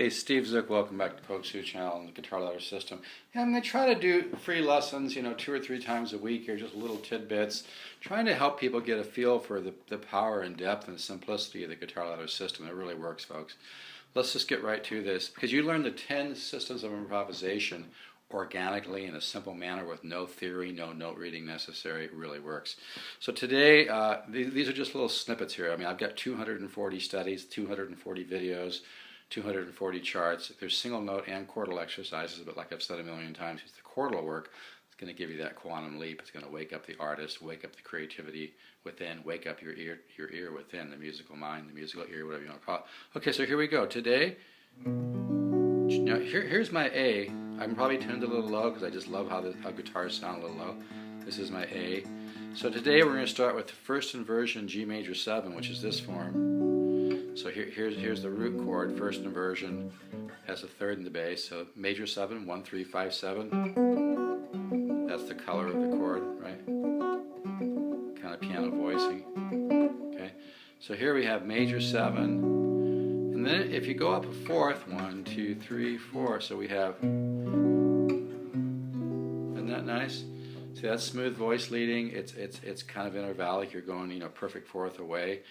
Hey, Steve Zook, welcome back to Coach Sue Channel and the Guitar Ladder System. Yeah, I'm going to try to do free lessons, 2 or 3 times a week here, just little tidbits, trying to help people get a feel for the power and depth and simplicity of the Guitar Ladder System. It really works, folks. Let's just get right to this, because you learn the 10 systems of improvisation organically in a simple manner with no theory, no note reading necessary. It really works. So today, these are just little snippets here. I mean, I've got 240 studies, 240 videos, 240 charts. There's single note and chordal exercises, but like I've said a million times, it's the chordal work. It's going to give you that quantum leap. It's going to wake up the artist, wake up the creativity within, wake up your ear within, the musical mind, the musical ear, whatever you want to call it. Okay, so here we go. Today, now here's my A. I'm probably tuned a little low because I just love how guitars sound a little low. This is my A. So today we're going to start with the first inversion G major 7, which is this form. So here's the root chord, first inversion, has a third in the bass. So major 7, 1, 3, 5, 7. That's the color of the chord, right? Kind of piano voicing. Okay. So here we have major 7. And then if you go up a fourth, 1, 2, 3, 4. So we have, isn't that nice? See, that's smooth voice leading. It's kind of intervallic. You're going, perfect fourth away.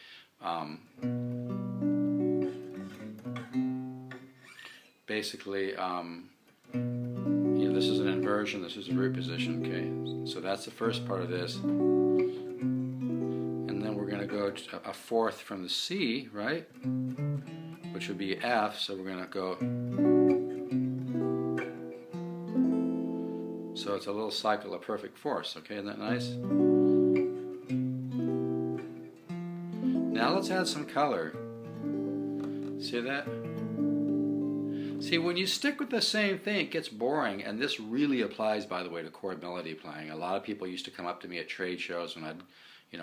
Basically, this is an inversion, this is a root position, okay? So that's the first part of this. And then we're going to go to a fourth from the C, right? Which would be F, so we're going to go. So it's a little cycle of perfect fourths, okay? Isn't that nice? Now let's add some color. See that? See, when you stick with the same thing, it gets boring, and this really applies, by the way, to chord melody playing. A lot of people used to come up to me at trade shows when I'd,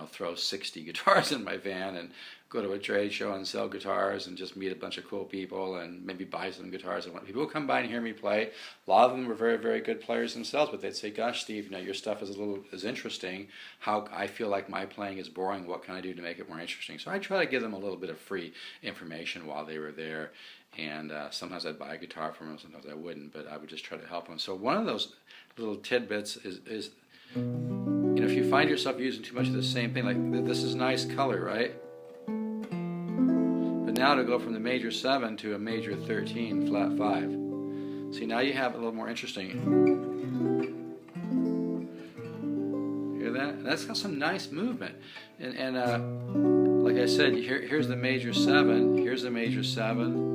throw 60 guitars in my van and go to a trade show and sell guitars and just meet a bunch of cool people and maybe buy some guitars. And people would come by and hear me play. A lot of them were very, very good players themselves, but they'd say, "Gosh, Steve, your stuff is is interesting. How I feel like my playing is boring. What can I do to make it more interesting?" So I try to give them a little bit of free information while they were there. And sometimes I'd buy a guitar from them, sometimes I wouldn't, but I would just try to help them. So one of those little tidbits is if you find yourself using too much of the same thing, like this is nice color, right? But now to go from the major 7 to a major 13, flat 5. See, now you have a little more interesting. Hear that? And that's got some nice movement. And like I said, here's the major 7, here's the major 7.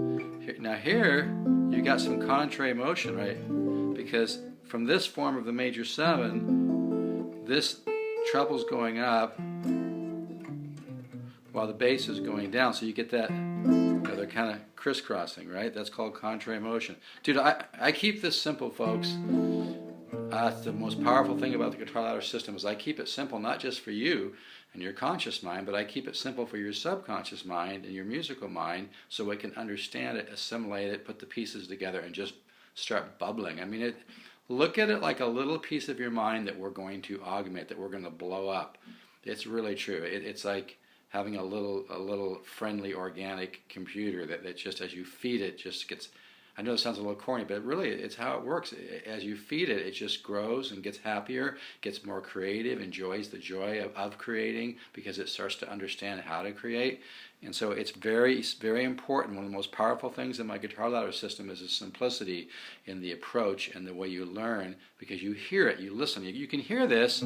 Now here, you got some contrary motion, right? Because from this form of the major 7, this treble's going up while the bass is going down. So you get that, they're kind of crisscrossing, right? That's called contrary motion. Dude, I keep this simple, folks. That's the most powerful thing about the Guitar Ladder System is I keep it simple, not just for you and your conscious mind, but I keep it simple for your subconscious mind and your musical mind so it can understand it, assimilate it, put the pieces together, and just start bubbling. I mean, look at it like a little piece of your mind that we're going to augment, that we're going to blow up. It's really true. It's like having a little friendly organic computer that just as you feed it just gets. I know it sounds a little corny, but really it's how it works. As you feed it, it just grows and gets happier, gets more creative, enjoys the joy of creating because it starts to understand how to create. And so it's very, very important. One of the most powerful things in my Guitar Ladder System is the simplicity in the approach and the way you learn, because you hear it, you listen. You can hear this.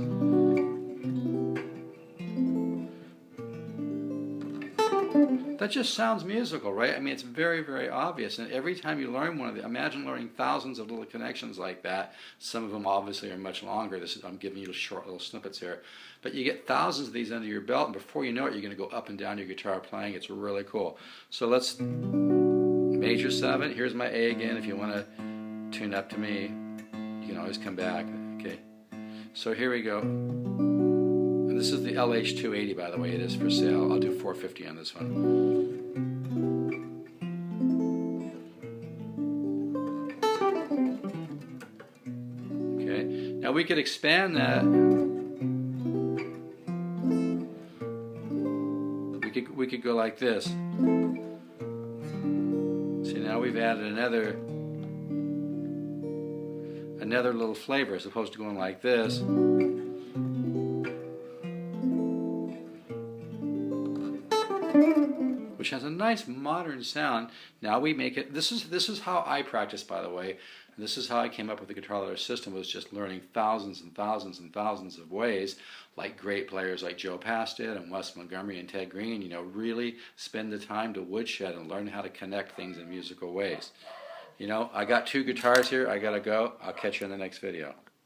That just sounds musical, right? I mean, it's very, very obvious. And every time you learn one of them, imagine learning thousands of little connections like that. Some of them obviously are much longer. I'm giving you short little snippets here. But you get thousands of these under your belt, and before you know it, you're going to go up and down your guitar playing. It's really cool. So let's, major 7. Here's my A again. If you want to tune up to me, you can always come back. Okay. So here we go. This is the LH280, by the way. It is for sale. I'll do $450 on this one. Okay. Now we could expand that. We could go like this. See, now we've added another little flavor as opposed to going like this. Which has a nice modern sound. Now we make it, this is how I practice, by the way. And this is how I came up with the guitar ladder system, was just learning thousands and thousands and thousands of ways, like great players like Joe Pass did, and Wes Montgomery and Ted Green, you know, really spend the time to woodshed and learn how to connect things in musical ways. You know, I got 2 guitars here, I gotta go. I'll catch you in the next video.